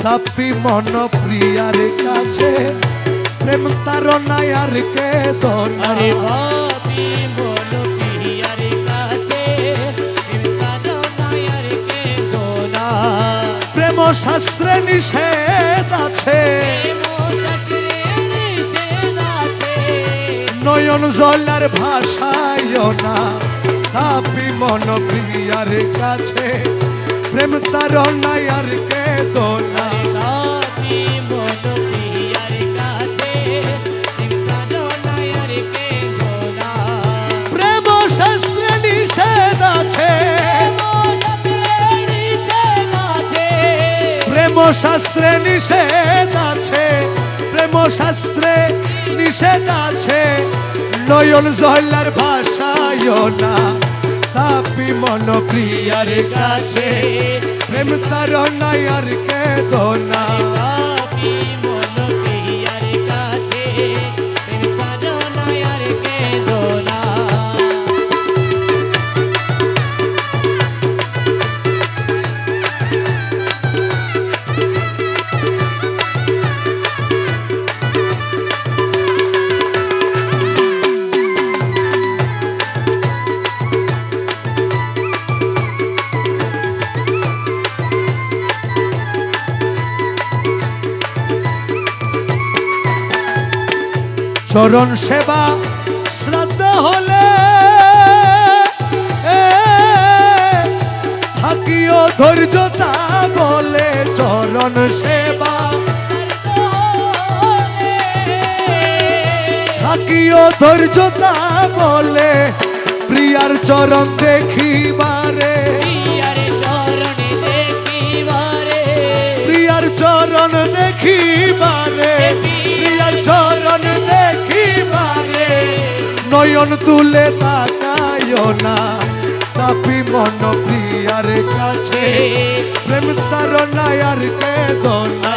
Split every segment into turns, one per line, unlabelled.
তাপি মন প্রিয়ার কাছে প্রেম তারনায় আর কে দোনা
আরে ভাবি মন প্রিয়ার কাছে প্রেম তারনায় আর কে দোনা
প্রেম শাস্ত্রে নিষেধ আছে নয়ন জলার ভাষায় না তাপি মন প্রিয়ার কাছে প্রেম তারনায় আর কে দোনা প্রেম শাস্ত্রে নিষেধ আছে প্রেম শাস্ত্রে নিষেধ আছে প্রেম শাস্ত্রে নিষেধ আছে নয়ন জহলার ভাষায় না তাপি মন প্রিয়ার কাছে প্রেম তারনায় আর কে দোনা চরণ সেবা শ্রদ্ধা হলে থাকিও ধৈর্যতা বলে চরণ সেবা থাকিও ধৈর্যতা বলে প্রিয়ার চরণ দেখিবারে প্রিয়ার চরণ দেখিবারে প্রিয়ার চরণ দেখিবারে নয়ন তুলে তাকায় না তাপি মন প্রিয়ার কাছে প্রেম তারনায় আর কে দোনা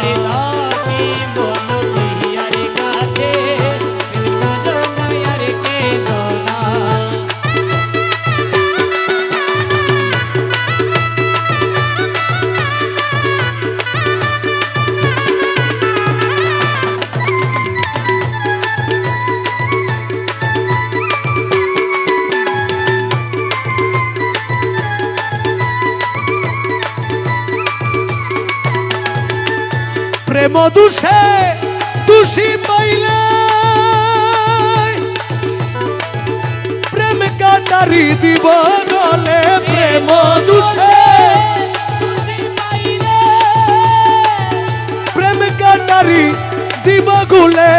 প্রেম দুষে দোষী পাইলে প্রেম কাটারি দিব গলে প্রেম দুষে প্রেম কাটারি দিব গুলে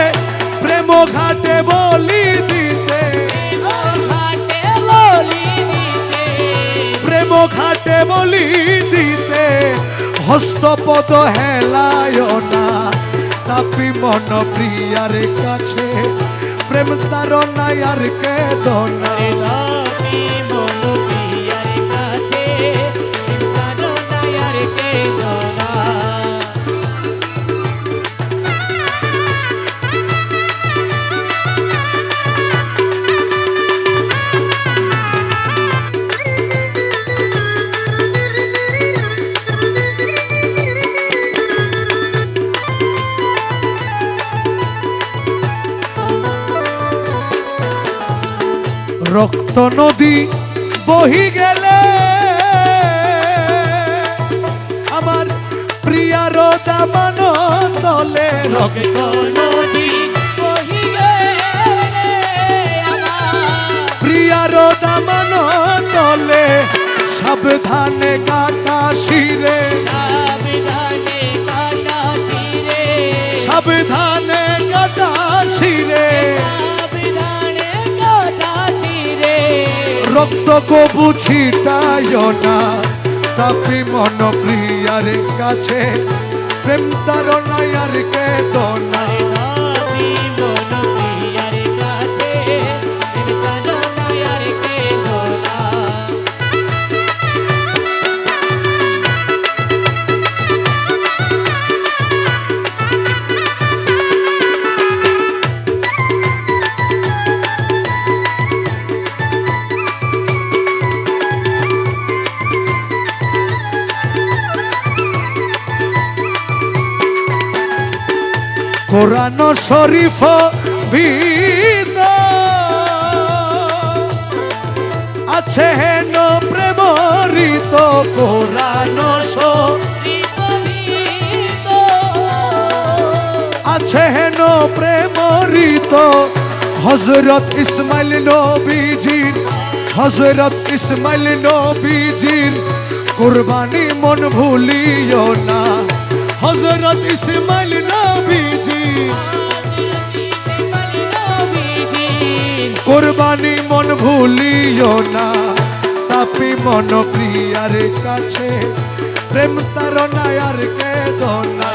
প্রেম ঘাটে বলি দিতে প্রেম ঘাটে বলি দিতে হস্তপদ হেলায় না তাপি মন প্রিয়ার কাছে প্রেম তারনায় আর কে দোনা রক্ত নদী বহি গেলে আমার প্রিয়ার দামান তলে রক্ত নদী বহি গেলে প্রিয়ার দামান তলে সাবধানে কাটা শিরে সাবধানে কাটা শিরে রক্ত কবু ছিটায় না তাপি মন প্রিয়ার কাছে প্রেম তারনায় আর কে দোনা কোরআন শরীফ ভিত আছে হেন প্রেমরিত কোরআন আছে হেন প্রেমরিত হযরত ইসমাইল নবীজির হযরত ইসমাইল নবীজির কুরবানি মন ভুলিও না হযরত ইসমাইল নবীজির কুরবানি মন ভুলিও না তাপি মন প্রিয়ার কাছে প্রেম তারনা আর কে দোনা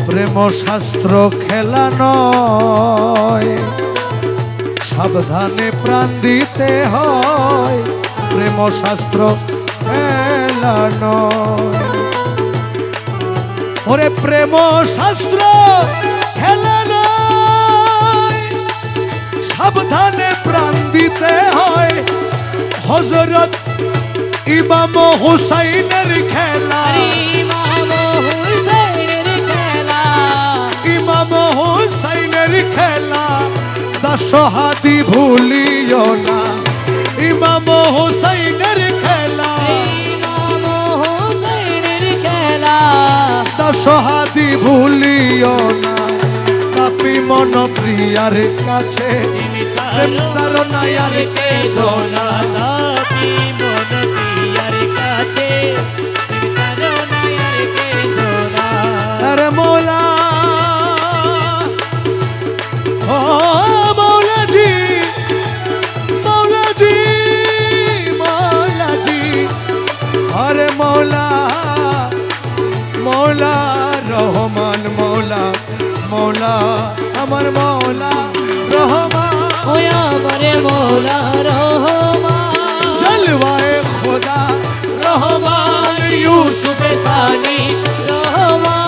প্রেম শাস্ত্র খেলা নয় সাবধানে প্রাণ দিতে হয় প্রেম শাস্ত্র খেলা নয় ওরে প্রেম শাস্ত্র খেলা নয় সাবধানে প্রাণ দিতে হয় হযরত ইমাম হুসাইনের খেলা ইমাম হুসাইনের খেলা দশহাদি ভুলিও না ইমাম হুসাইনের খেলা দশহাদি ভুলিও না কাপি মন প্রিয়ার কাছে প্রেম তারনা আর কে দোনা আরে মৌলা ও মৌলাজি মৌলাজি মৌলাজি আরে মৌলা মৌলা রহমান মৌলা মৌলা আমার মৌলা রহমান
আমারে মৌলা রহমান
জলওয়ায়ে খোদা রহমান यूसुफ सानी
রহমান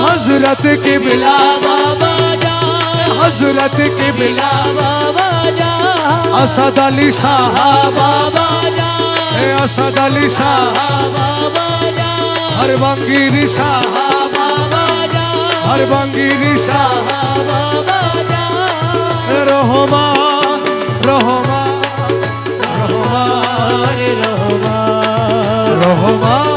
हजरत किबला
বাবা জান
हजरत किबला
বাবা জান
असद अली शाह
বাবা জান
असद अली शाह
বাবা জান
हर बंगीरी शाह
বাবা জান
हर बंगीरी शाह
বাবা জান
रहमान रहमान रहमान
রহমান
रहमान